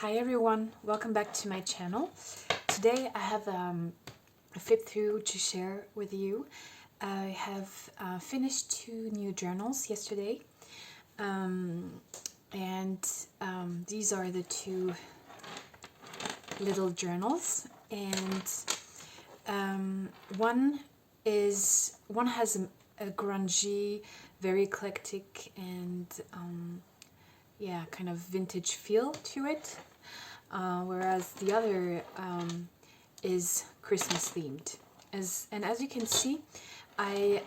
Hi everyone, welcome back to my channel. Today I have a flip through to share with you. I have finished 2 new journals yesterday, and these are the 2 little journals, and one has a grungy, very eclectic and yeah, kind of vintage feel to it, whereas the other is Christmas themed. As you can see, I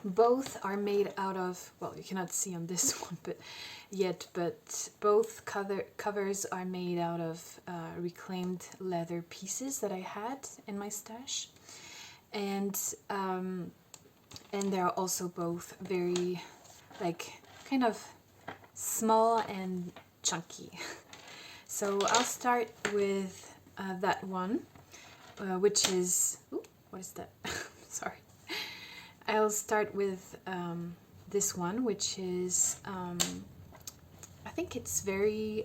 both are made out of, well, you cannot see on this one but both covers are made out of reclaimed leather pieces that I had in my stash, and they're also both very, like, kind of small and chunky. So I'll start with that one, which is, ooh, what is that? Sorry. I'll start with this one, which is, I think it's very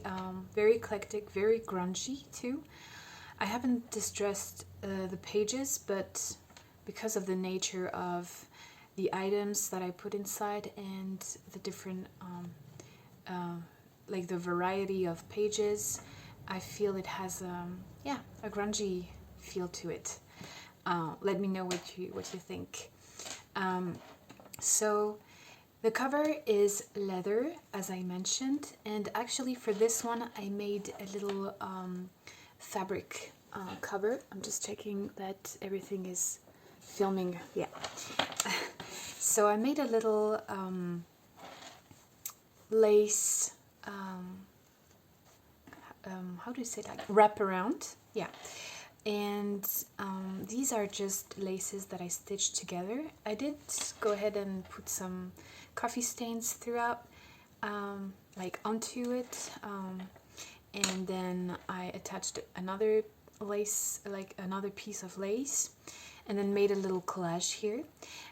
eclectic, very grungy too. I haven't distressed the pages, but because of the nature of the items that I put inside and the different like the variety of pages, I feel it has yeah, a grungy feel to it. Let me know what you think. So the cover is leather, as I mentioned, and actually for this one I made a little fabric cover. I'm just checking that everything is filming. Yeah. So I made a little lace, how do you say that? Wraparound, yeah. And these are just laces that I stitched together. I did go ahead and put some coffee stains throughout, like onto it, and then I attached another lace, like another piece of lace, and then made a little collage here.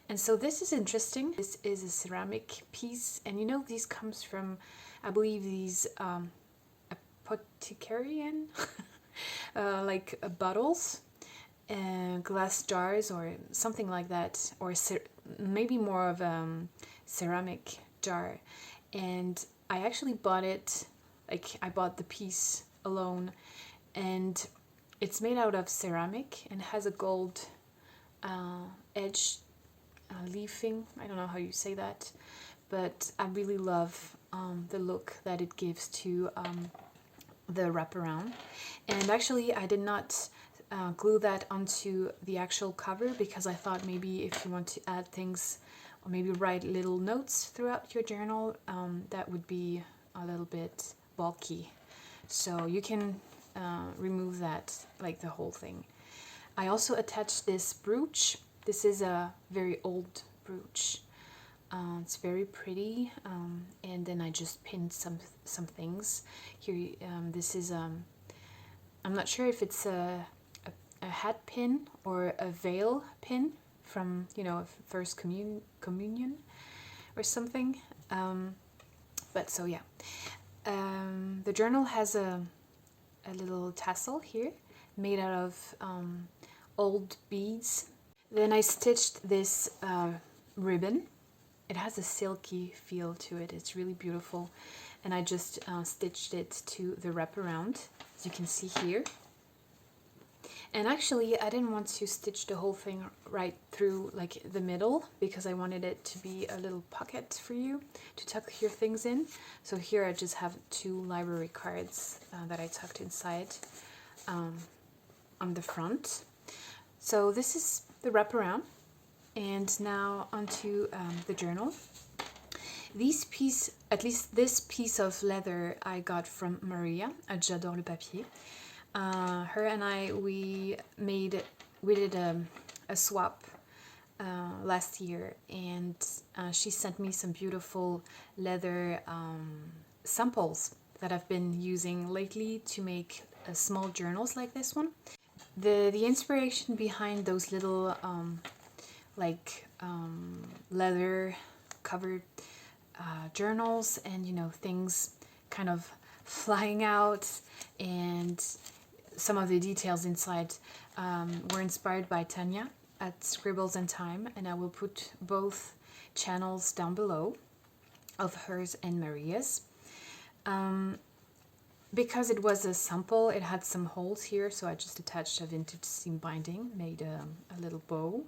And so this is interesting. This is a ceramic piece, and you know, these comes from, I believe, these apothecarian like bottles, glass jars or something like that, or maybe more of a ceramic jar. And I actually bought it, like I bought the piece alone, and it's made out of ceramic and has a gold edge leafing. I don't know how you say that, but I really love the look that it gives to the wraparound. And actually I did not glue that onto the actual cover, because I thought maybe if you want to add things or maybe write little notes throughout your journal, that would be a little bit bulky. So you can remove that, like the whole thing. I also attached this brooch. This is a very old brooch. It's very pretty, and then I just pinned some things here. This is I'm not sure if it's a hat pin or a veil pin from, you know, First Communion or something. But so yeah, the journal has a little tassel here made out of old beads. Then I stitched this ribbon. It has a silky feel to it. It's really beautiful. And I just stitched it to the wraparound, as you can see here. And actually, I didn't want to stitch the whole thing right through, like the middle, because I wanted it to be a little pocket for you to tuck your things in. So here I just have 2 library cards that I tucked inside on the front. So this is the wraparound. And now onto the journal. At least this piece of leather I got from Maria at J'adore le papier. Her and I, we did a swap last year, and she sent me some beautiful leather samples that I've been using lately to make small journals like this one. The inspiration behind those little leather covered journals and, you know, things kind of flying out, and some of the details inside were inspired by Tonya at Scribbles and Time, and I will put both channels down below of hers and Maria's. Because it was a sample, it had some holes here, so I just attached a vintage seam binding, made a little bow.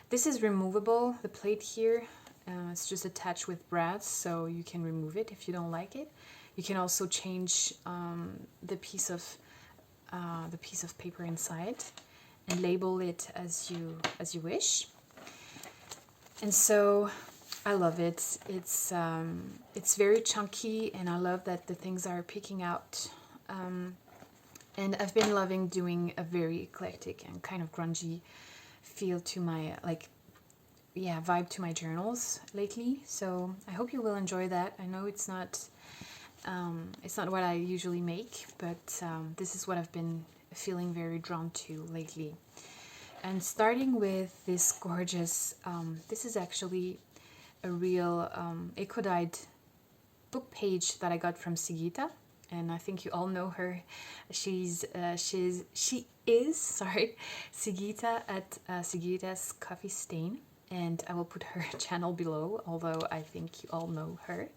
This is removable, the plate here. It's just attached with brads, so you can remove it if you don't like it. You can also change the piece of paper inside and label it as you wish. And so I love it. It's very chunky, and I love that the things are peeking out. And I've been loving doing a very eclectic and kind of grungy feel to my vibe to my journals lately. So I hope you will enjoy that. I know it's not what I usually make, but this is what I've been feeling very drawn to lately. And starting with this gorgeous, this is actually a real eco-dyed book page that I got from Sigita, and I think you all know her. She is Sigita at Sigita's Coffee Stain, and I will put her channel below, although I think you all know her.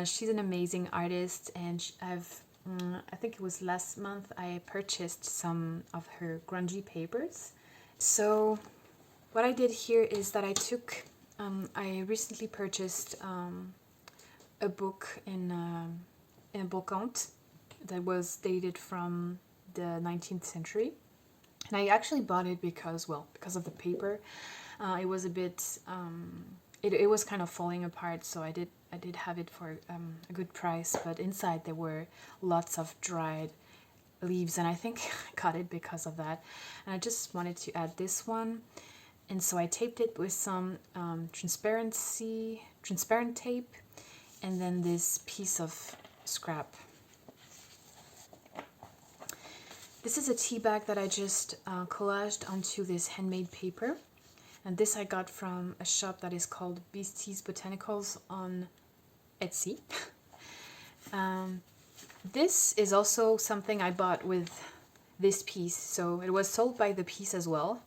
She's an amazing artist, and I think it was last month I purchased some of her grungy papers. So what I did here is that I recently purchased a book in a brocante that was dated from the 19th century. And I actually bought it because of the paper. It was a bit, it was kind of falling apart, so I did have it for a good price, but inside there were lots of dried leaves, and I think I got it because of that. And I just wanted to add this one, and so I taped it with some transparent tape, and then this piece of scrap. This is a tea bag that I just collaged onto this handmade paper, and this I got from a shop that is called Beastiesandbotanicals on Etsy. This is also something I bought with this piece, so it was sold by the piece as well,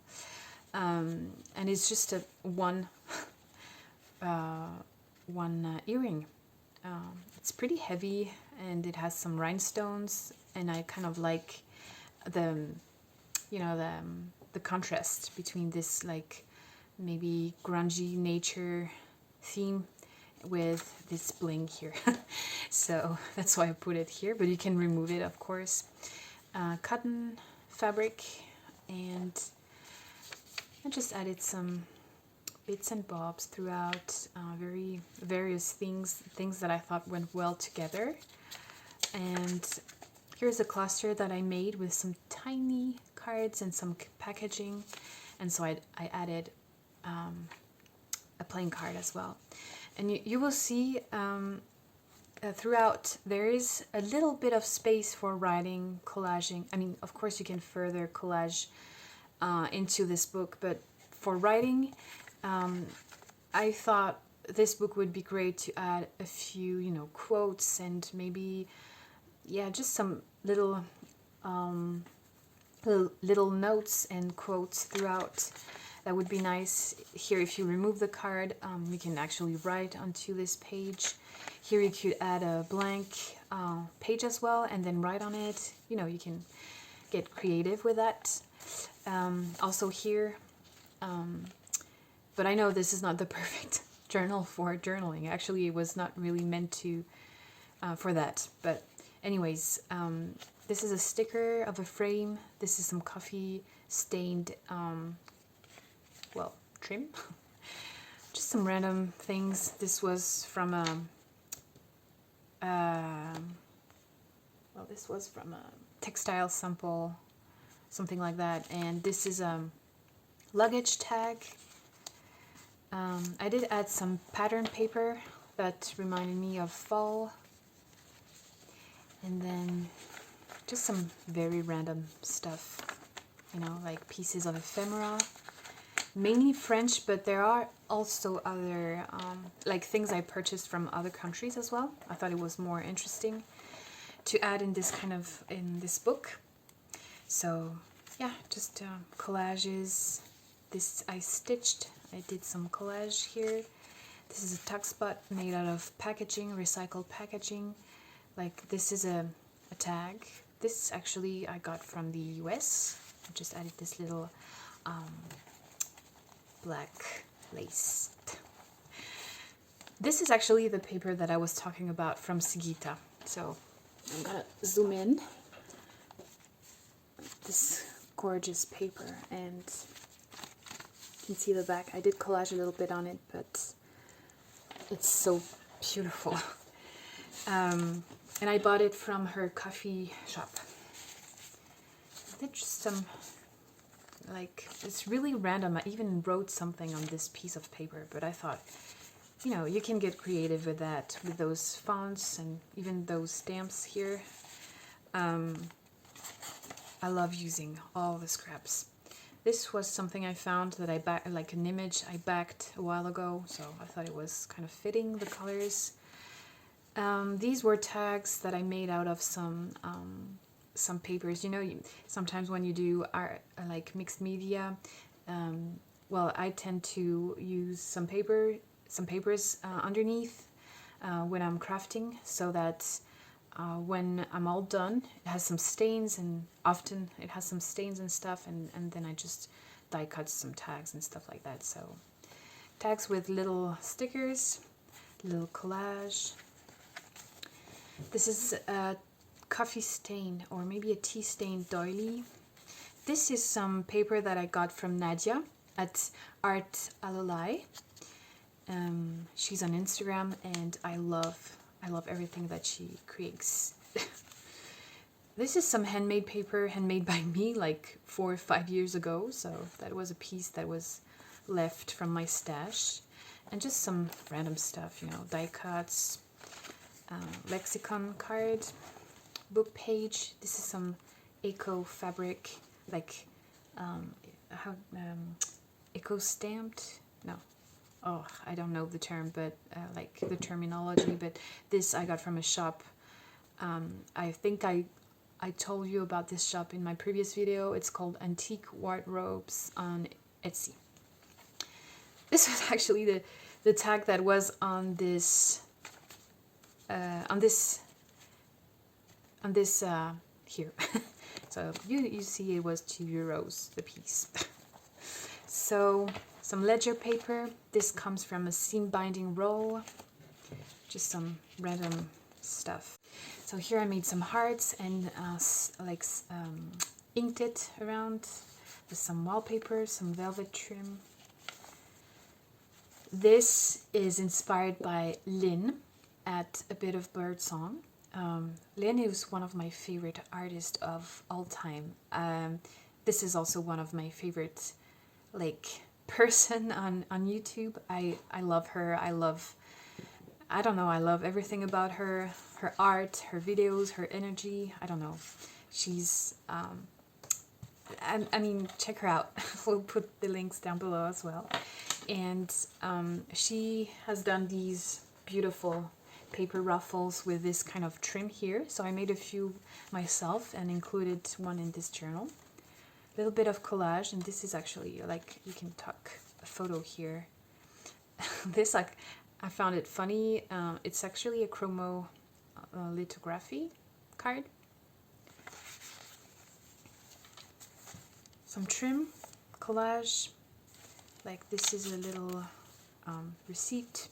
and it's just one earring. It's pretty heavy, and it has some rhinestones, and I kind of like the contrast between this like maybe grungy nature theme with this bling here. So that's why I put it here, but you can remove it, of course. Cotton fabric, and I just added some bits and bobs throughout, various things that I thought went well together. And here's a cluster that I made with some tiny cards and some packaging, and so I added a plain card as well. And you will see throughout there is a little bit of space for writing, collaging. I mean, of course you can further collage into this book, but for writing, I thought this book would be great to add a few, quotes and maybe, just some little notes and quotes throughout. That would be nice. Here, if you remove the card, you can actually write onto this page. Here you could add a blank page as well and then write on it. You can get creative with that. Also here, but I know this is not the perfect journal for journaling. Actually, it was not really meant to for that. But anyways, this is a sticker of a frame. This is some coffee stained trim. Just some random things. This was from a textile sample, something like that. And this is a luggage tag. I did add some pattern paper that reminded me of fall, and then just some very random stuff, like pieces of ephemera. Mainly French, but there are also other like things I purchased from other countries as well. I thought it was more interesting. to add in this in this book. So yeah, just collages. This I stitched. I did some collage here. This is a tuck spot made out of packaging, recycled packaging. Like this is a tag. This actually I got from the US. I just added this little black lace. This is actually the paper that I was talking about from Sigita. So I'm gonna zoom in. This gorgeous paper, and you can see the back. I did collage a little bit on it, but it's so beautiful. And I bought it from her coffee shop. It's just some, like, it's really random. I even wrote something on this piece of paper, but I thought, you know, you can get creative with that, with those fonts and even those stamps here. I love using all the scraps. This was something I found that I backed, like an image I backed a while ago, so I thought it was kind of fitting, the colors. These were tags that I made out of some papers. You know, sometimes when you do art, like mixed media, well, I tend to use some papers underneath when I'm crafting, so that when I'm all done, it has some stains, and often it has some stains and stuff, and then I just die cut some tags and stuff like that. So tags with little stickers, little collage. This is a coffee stain, or maybe a tea stain doily. This is some paper that I got from Nadja at Art Alalai. She's on Instagram, and I love everything that she creates. This is some handmade paper, handmade by me like 4 or 5 years ago. So that was a piece that was left from my stash, and just some random stuff, you know, die cuts, lexicon card, book page. This is some eco fabric, like eco stamped. No, oh, I don't know the term, but like the terminology. But this I got from a shop. I think I told you about this shop in my previous video. It's called Antiquewardrobefinds on Etsy. This was actually the tag that was on this here. So you see it was €2 the piece. So some ledger paper. This comes from a seam binding roll. Just some random stuff. So here I made some hearts and inked it around with some wallpaper, some velvet trim. This is inspired by Lynn at A Bit of Birdsong. Lynn is one of my favorite artists of all time. This is also one of my favorite person on YouTube. I love her. I love everything about her art, her videos, her energy. I don't know. She's I mean, check her out. We'll put the links down below as well. And she has done these beautiful paper ruffles with this kind of trim here. So I made a few myself and included one in this journal. A little bit of collage, and this is actually, like, you can tuck a photo here. This, like, I found it funny. It's actually a chromo lithography card. Some trim, collage. Like, this is a little receipt.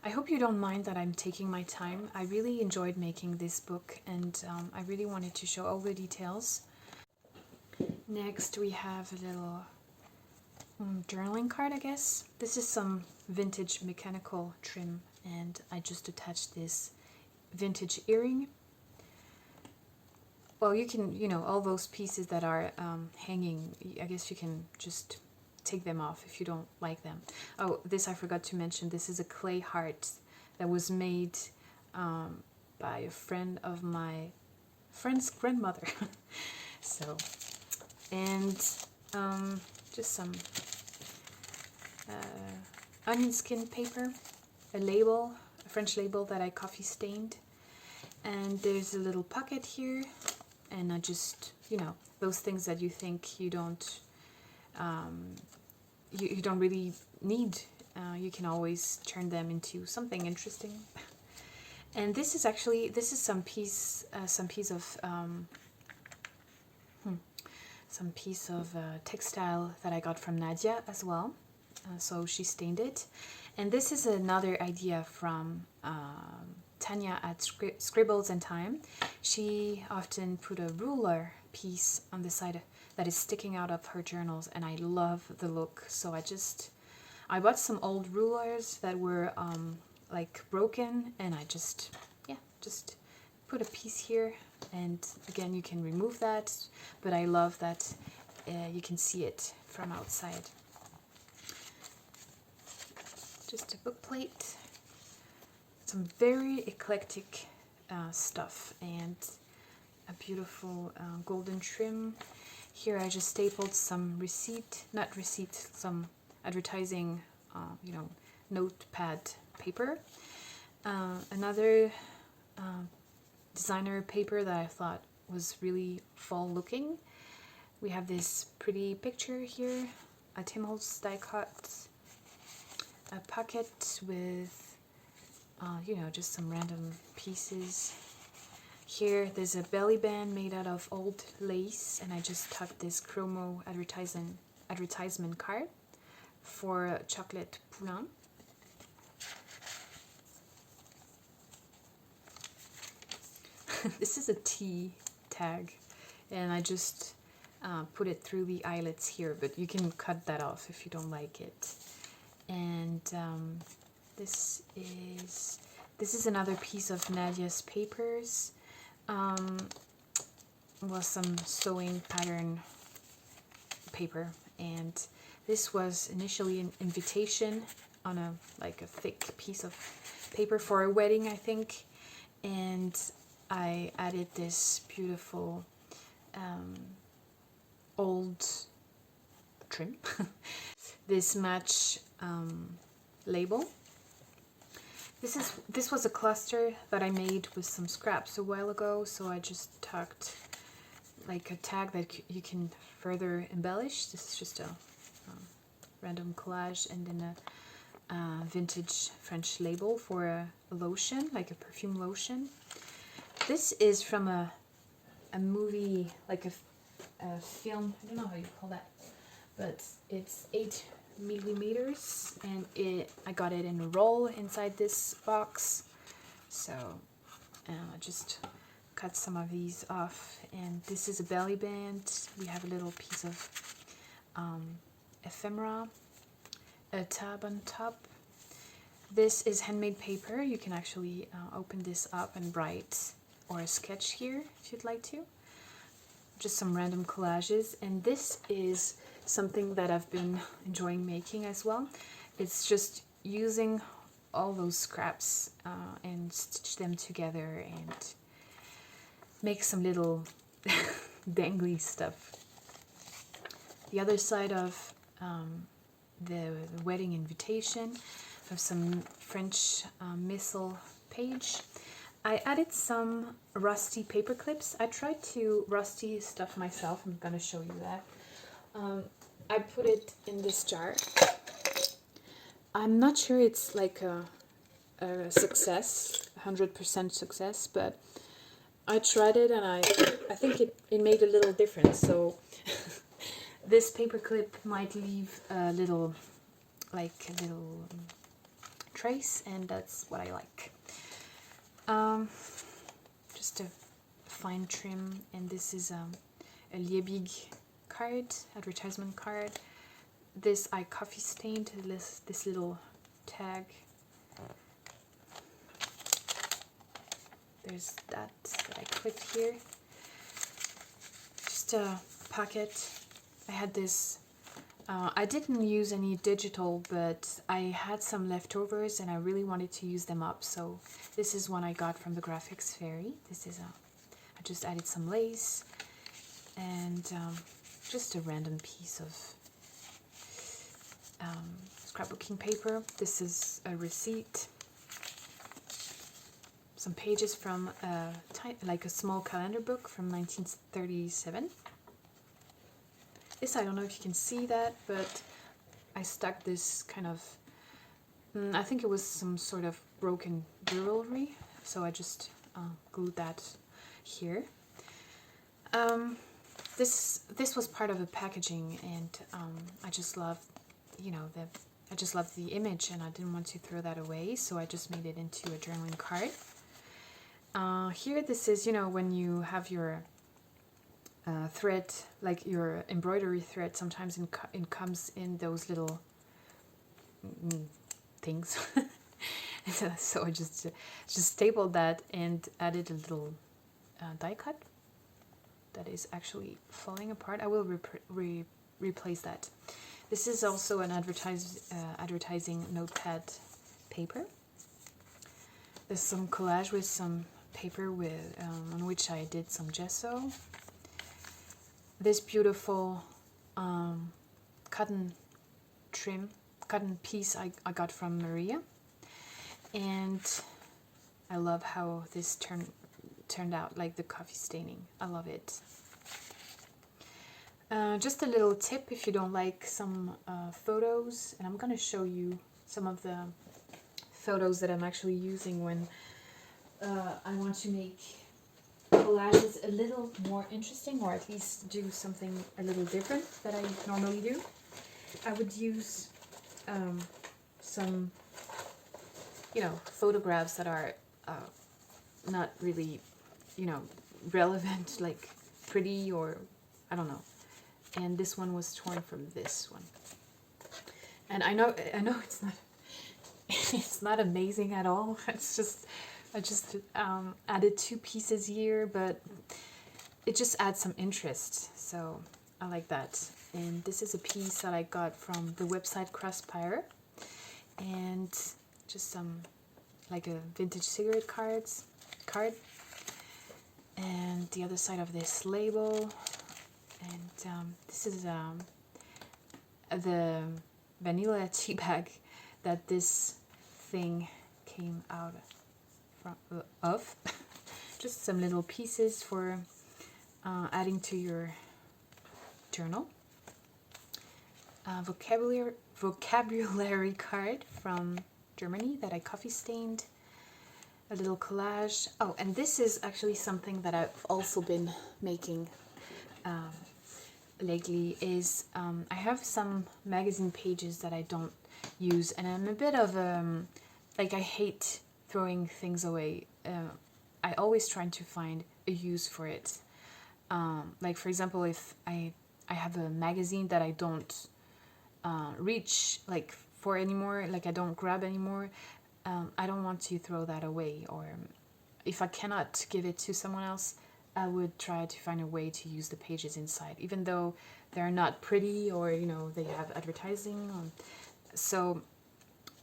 I hope you don't mind that I'm taking my time. I really enjoyed making this book, and I really wanted to show all the details. Next we have a little journaling card, I guess. This is some vintage mechanical trim, and I just attached this vintage earring. Well, you can, you know, all those pieces that are hanging, I guess you can just take them off if you don't like them. Oh, this I forgot to mention. This is a clay heart that was made by a friend of my friend's grandmother. So, and just some onion skin paper, a label, a French label that I coffee stained, And there's a little pocket here, and I just, you know, those things that you think you don't you don't really need, you can always turn them into something interesting. And this is actually, this is some piece of textile that I got from Nadja as well. So she stained it. And this is another idea from Tonya at Scribbles and Time. She often put a ruler piece on the side that is sticking out of her journals, and I love the look. So I bought some old rulers that were like broken, and I just put a piece here. And again, you can remove that, but I love that you can see it from outside. Just a book plate, some very eclectic stuff, and a beautiful golden trim. Here I just stapled some some advertising, you know, notepad paper. Another designer paper that I thought was really fall looking. We have this pretty picture here, a Tim Holtz die cut, a pocket with, you know, just some random pieces. Here there's a belly band made out of old lace, and I just tucked this chromo advertisement card for chocolate poulain. This is a tea tag, and I just put it through the eyelets here, but you can cut that off if you don't like it. And this is another piece of Nadja's papers. Was some sewing pattern paper, and this was initially an invitation on a thick piece of paper for a wedding, I think, and I added this beautiful old trim, this match label. This was a cluster that I made with some scraps a while ago, so I just tucked like a tag that you can further embellish. This is just a random collage, and then a vintage French label for a lotion, like a perfume lotion. This is from a movie, like a film, I don't know how you call that, but it's 8 millimeters, and I got it in a roll inside this box. So I just cut some of these off, and this is a belly band. We have a little piece of ephemera, a tab on top. This is handmade paper. You can actually open this up and write or sketch here if you'd like to. Just some random collages, and this is something that I've been enjoying making as well. It's just using all those scraps and stitch them together and make some little dangly stuff. The other side of the wedding invitation, I have some French missal page. I added some rusty paper clips. I tried to rusty stuff myself. I'm gonna show you that. I put it in this jar. I'm not sure it's like a success, 100% success, but I tried it, and I think it made a little difference. So this paper clip might leave a little trace, and that's what I like. Just a fine trim, and this is a Liebig card, advertisement card. This I coffee stained this little tag. There's that I clicked here. Just a pocket. I had this. I didn't use any digital, but I had some leftovers and I really wanted to use them up. So this is one I got from the Graphics Fairy. This is I just added some lace and just a random piece of scrapbooking paper. This is a receipt, some pages from like a small calendar book from 1937. This, I don't know if you can see that, but I stuck this kind of, I think it was some sort of broken jewelry, so I just glued that here. This was part of the packaging, and I just love, you know, I just love the image, and I didn't want to throw that away, so I just made it into a journaling card. Here, this is, you know, when you have your thread, like your embroidery thread, sometimes it comes in those little things. So I just stapled that and added a little die cut that is actually falling apart. I will replace that. This is also an advertising notepad paper. There's some collage with some paper with on which I did some gesso. This beautiful cotton piece I got from Maria, and I love how this turned out, like the coffee staining. I love it. Just a little tip if you don't like some photos, and I'm going to show you some of the photos that I'm actually using when I want to make collages a little more interesting, or at least do something a little different that I normally do. I would use some, you know, photographs that are not really, you know, relevant, like pretty, or I don't know. And this one was torn from this one. And I know it's not it's not amazing at all. It's just I just added 2 pieces here, but it just adds some interest. So I like that. And this is a piece that I got from the website Crosspire, and just some like a vintage cigarette card. And the other side of this label. And this is the vanilla tea bag that this thing came out of. Just some little pieces for adding to your journal. Vocabulary card from Germany that I coffee stained. A little collage. Oh, and this is actually something that I've also been making lately. Is I have some magazine pages that I don't use, and I'm a bit of like, I hate throwing things away. I always try to find a use for it. Like, for example, if I have a magazine that I don't reach like for anymore, like I don't grab anymore, I don't want to throw that away. Or if I cannot give it to someone else, I would try to find a way to use the pages inside, even though they're not pretty, or, you know, they have advertising on. So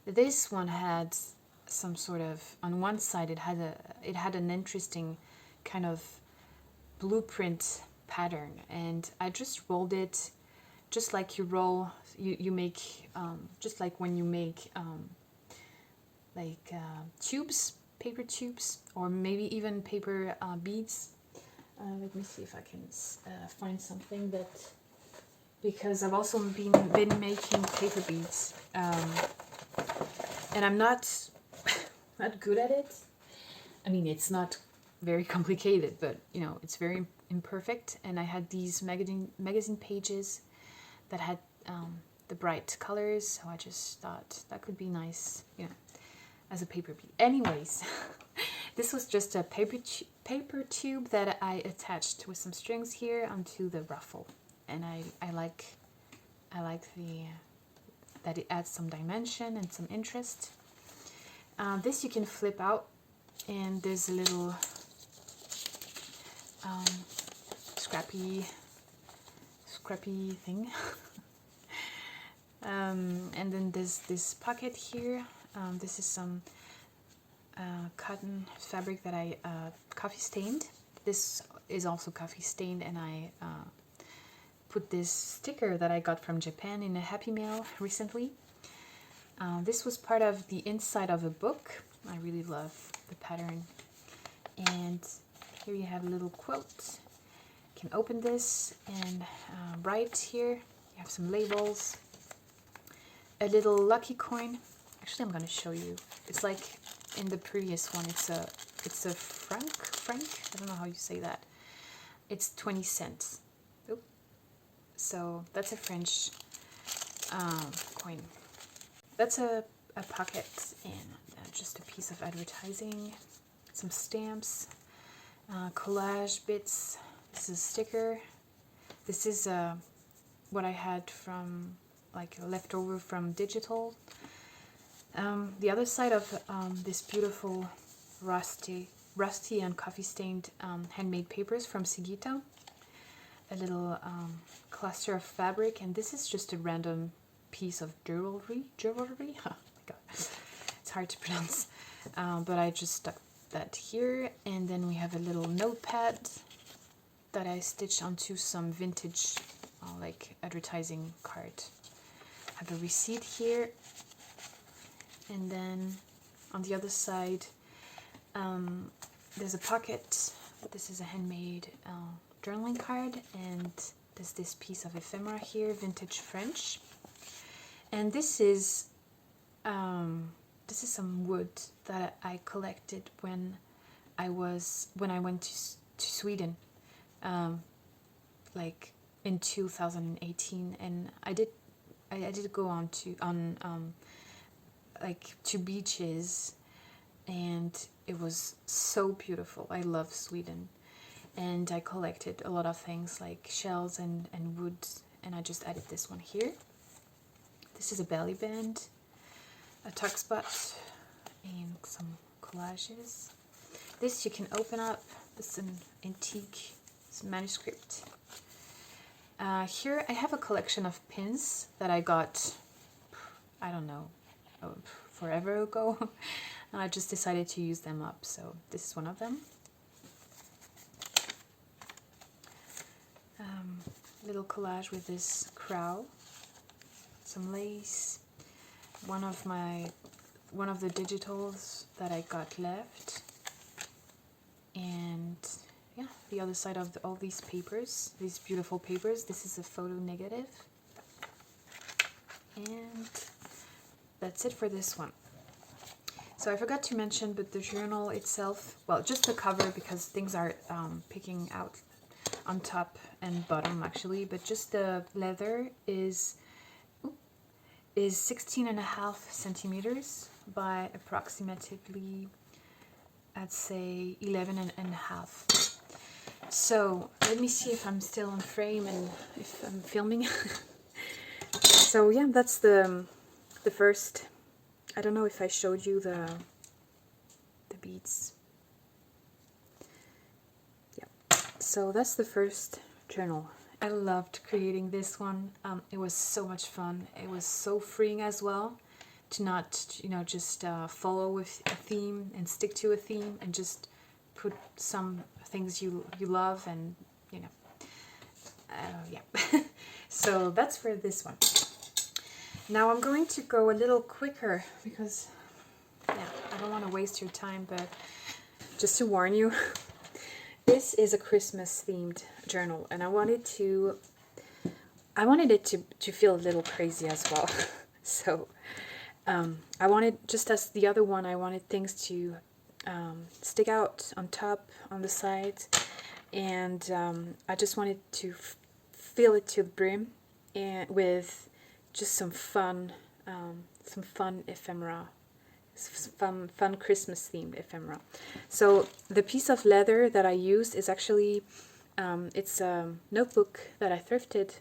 this one had some sort of, on one side it had an interesting kind of blueprint pattern, and I just rolled it just like you roll, you make just like when you make tubes, paper tubes, or maybe even paper beads. Let me see if I can find something that, because I've also been making paper beads, and I'm not good at it. I mean, it's not very complicated, but, you know, it's very imperfect. And I had these magazine pages that had the bright colors, so I just thought that could be nice, you know, as a paper bead. Anyways, this was just a paper tube that I attached with some strings here onto the ruffle, and I like that it adds some dimension and some interest. This you can flip out, and there's a little scrappy thing. And then there's this pocket here. This is some cotton fabric that I coffee stained. This is also coffee stained, and I put this sticker that I got from Japan in a Happy Mail recently. This was part of the inside of a book. I really love the pattern And here you have a little quote. You can open this and write here. You have some labels. A little lucky coin. Actually, I'm going to show you. It's like in the previous one. It's a franc. I don't know how you say that. It's 20 cents. Oop. So that's a French coin. That's a pocket and just a piece of advertising. Some stamps, collage bits. This is a sticker. This is what I had from like a leftover from digital. The other side of this beautiful rusty and coffee stained handmade papers from Sigita. A little cluster of fabric, and this is just a random piece of jewelry. Oh my god, it's hard to pronounce. But I just stuck that here, and then we have a little notepad that I stitched onto some vintage like advertising card. I have a receipt here, and then on the other side there's a pocket. This is a handmade journaling card, and there's this piece of ephemera here, vintage French, and this is some wood that I collected when I went to Sweden, like in 2018, and I did go on like to beaches, and it was so beautiful. I love Sweden, and I collected a lot of things like shells and wood, and I just added this one here. This is a belly band, a tuck spot, and some collages. This you can open up. This is an antique, it's a manuscript. Here I have a collection of pins that I got, I don't know, forever ago. And I just decided to use them up, so this is one of them. Little collage with this crow, some lace, one of the digitals that I got left, and yeah, the other side of all these papers, these beautiful papers. This is a photo negative, and that's it for this one. So I forgot to mention, but the journal itself, well, just the cover, because things are picking out on top and bottom actually, but just the leather is 16.5 centimeters by approximately, I'd say 11.5. So let me see if I'm still on frame and if I'm filming. So yeah, that's the first. I don't know if I showed you the beads. Yeah, so that's the first journal. I loved creating this one. It was so much fun. It was so freeing as well to not, just follow with a theme and stick to a theme and just put some things you love and, yeah. So that's for this one. Now I'm going to go a little quicker because, yeah, I don't want to waste your time, but just to warn you, this is a Christmas themed journal, and I wanted it to feel a little crazy as well. So I wanted, just as the other one, I wanted things to stick out on top, on the sides, and I just wanted to fill it to the brim, and with just some fun ephemera, some fun Christmas themed ephemera. So the piece of leather that I used is actually it's a notebook that I thrifted,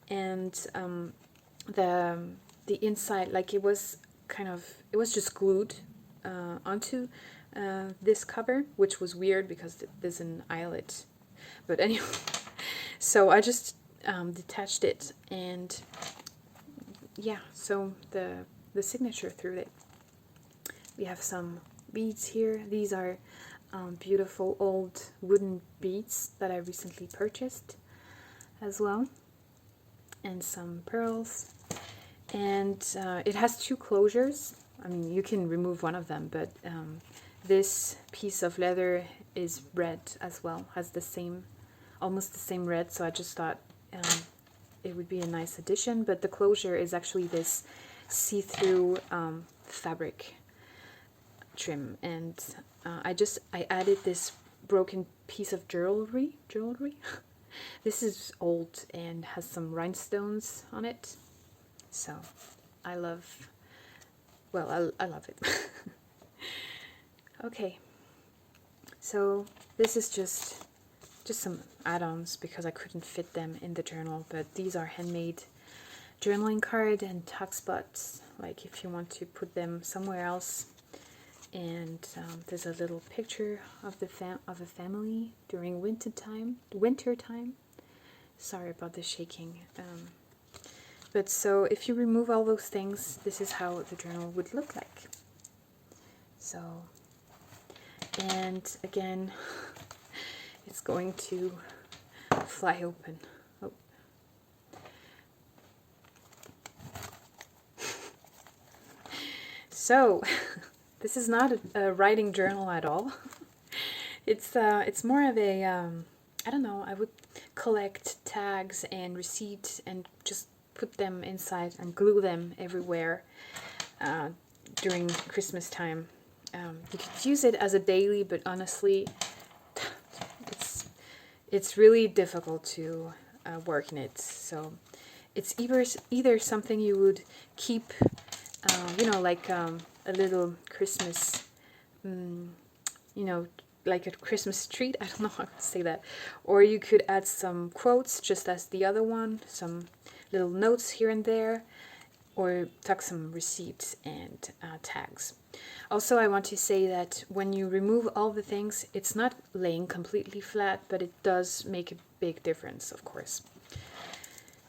and the inside, like it was just glued onto this cover, which was weird because there's an eyelet. But anyway, so I just detached it, and yeah, so the signature through it. We have some beads here. These are beautiful old wooden beads that I recently purchased as well, and some pearls. And it has two closures. I mean, you can remove one of them, but this piece of leather is red as well, has the same, almost the same red, so I just thought it would be a nice addition. But the closure is actually this see-through fabric trim, and I added this broken piece of jewelry. This is old and has some rhinestones on it, so I love, well, I love it. Okay, so this is just some add-ons because I couldn't fit them in the journal, but these are handmade journaling card and tuck spots, like if you want to put them somewhere else. And there's a little picture of the of a family during winter time. Sorry about the shaking. But so if you remove all those things, this is how the journal would look like. So, and again, it's going to fly open. Oh. So, this is not a writing journal at all. It's more of a, I don't know, I would collect tags and receipts and just put them inside and glue them everywhere during Christmas time. You could use it as a daily, but honestly, it's really difficult to work in it. So it's either something you would keep, you know, like a little Christmas, you know, like a Christmas treat. I don't know how to say that. Or you could add some quotes, just as the other one, some little notes here and there, or tuck some receipts and tags. Also, I want to say that when you remove all the things, it's not laying completely flat, but it does make a big difference, of course.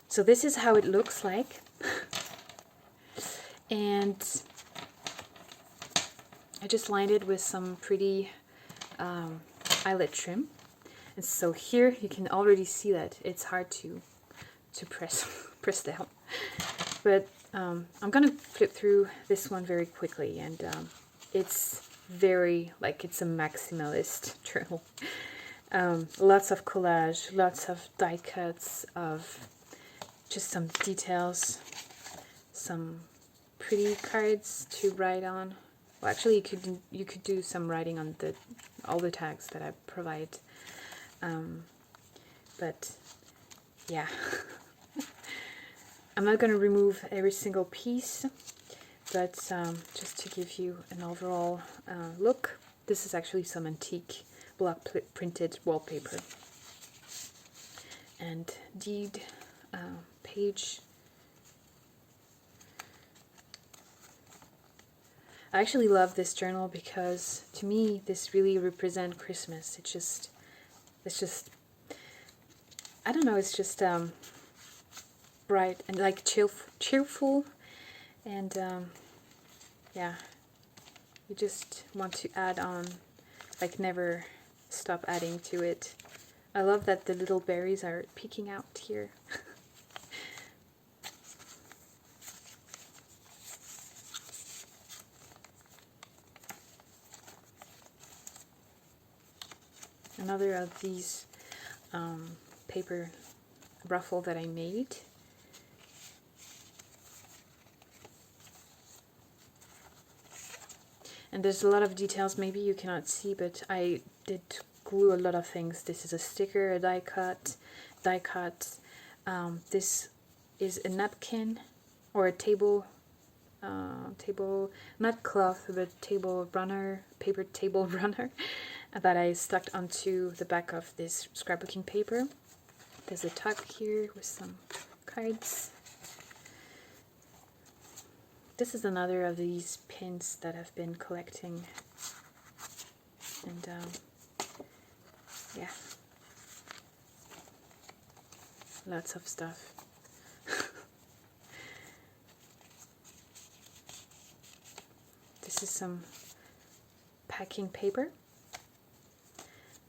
So this is how it looks like. And I just lined it with some pretty eyelet trim. And so here you can already see that it's hard to press down. But I'm gonna flip through this one very quickly, and it's very, like, it's a maximalist journal. Lots of collage, lots of die cuts of just some details, some pretty cards to write on. Well, actually, you could do some writing on all the tags that I provide. But yeah, I'm not going to remove every single piece, but just to give you an overall look, this is actually some antique block printed wallpaper and deed page. I actually love this journal because to me this really represents Christmas. It's just I don't know, it's just bright and like cheerful, and yeah, you just want to add on, like never stop adding to it. I love that the little berries are peeking out here. Another of these paper ruffle that I made. And there's a lot of details maybe you cannot see, but I did glue a lot of things. This is a sticker, a die cut. This is a napkin or a table, not cloth, but table runner, paper table runner that I stuck onto the back of this scrapbooking paper. There's a tuck here with some cards. This is another of these pins that I've been collecting, and yeah, lots of stuff. This is some packing paper,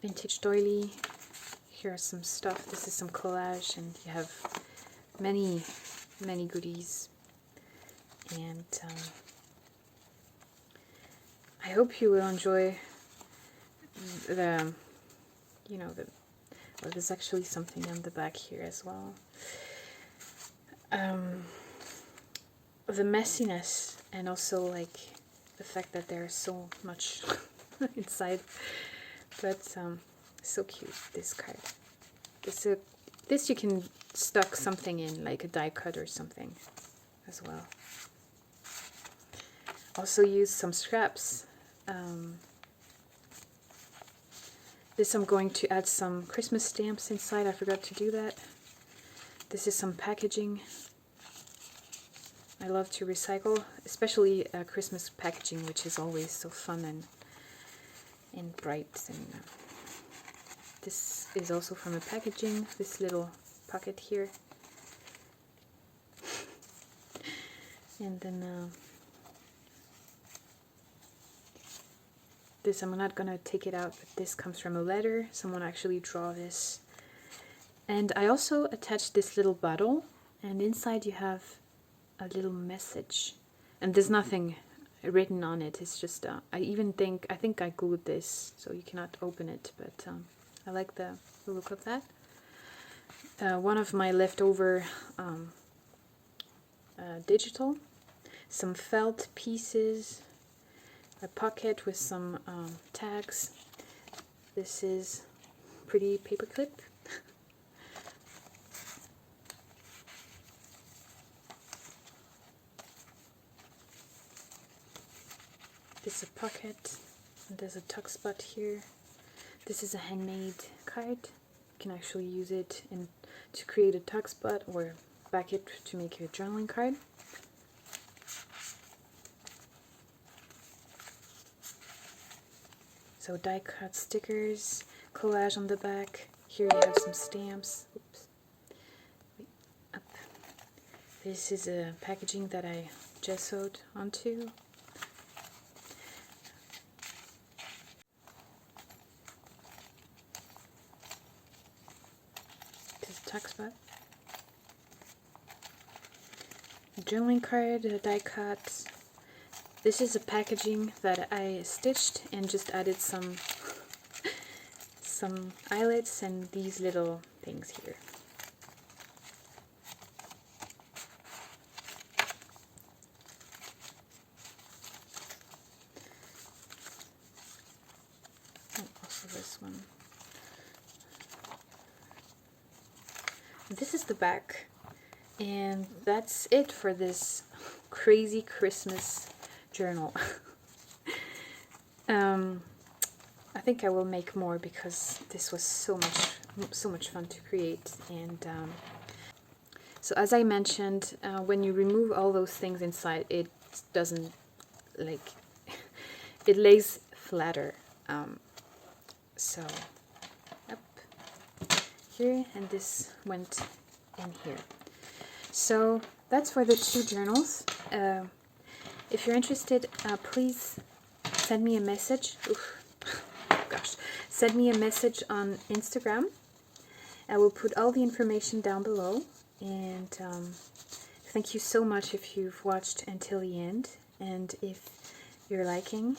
vintage doily. Here's some stuff. This is some collage, and you have many goodies. And I hope you will enjoy the, you know, the, well, there's actually something on the back here as well. The messiness, and also like the fact that there's so much inside. But so cute, this card. This you can stuck something in, like a die cut or something as well. Also use some scraps. This I'm going to add some Christmas stamps inside. I forgot to do that. This is some packaging. I love to recycle, especially Christmas packaging, which is always so fun and bright. And this is also from the packaging, this little pocket here. And then this, I'm not gonna take it out, but this comes from a letter. Someone actually drew this. And I also attached this little bottle, and inside you have a little message. And there's nothing written on it. It's just, I think I glued this, so you cannot open it, but I like the look of that. One of my leftover digital, some felt pieces, a pocket with some tags. This is pretty paperclip. This is a pocket, and there's a tuck spot here. This is a handmade card. You can actually use it to create a tuck spot or back it to make a journaling card. So die cut stickers, collage on the back. Here you have some stamps. Oops. Wait, up. This is a packaging that I gessoed onto. This is a tuck spot. A journaling card, a die cut. This is a packaging that I stitched and just added some eyelets and these little things here. And also this one. This is the back, and that's it for this crazy Christmas journal. I think I will make more because this was so much fun to create. And so as I mentioned, when you remove all those things inside, it doesn't, like, it lays flatter. So up here, and this went in here. So that's for the two journals. If you're interested, please send me a message. Oof. Gosh, send me a message on Instagram. I will put all the information down below. And thank you so much if you've watched until the end, and if you're liking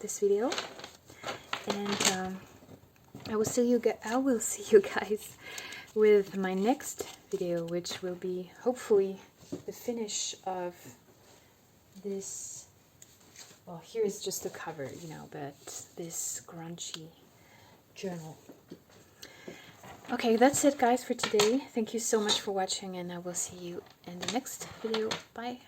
this video. And I will see you guys with my next video, which will be hopefully the finish of this. Well, here is just the cover, you know, but this grungy journal. Okay, that's it, guys, for today. Thank you so much for watching, and I will see you in the next video. Bye.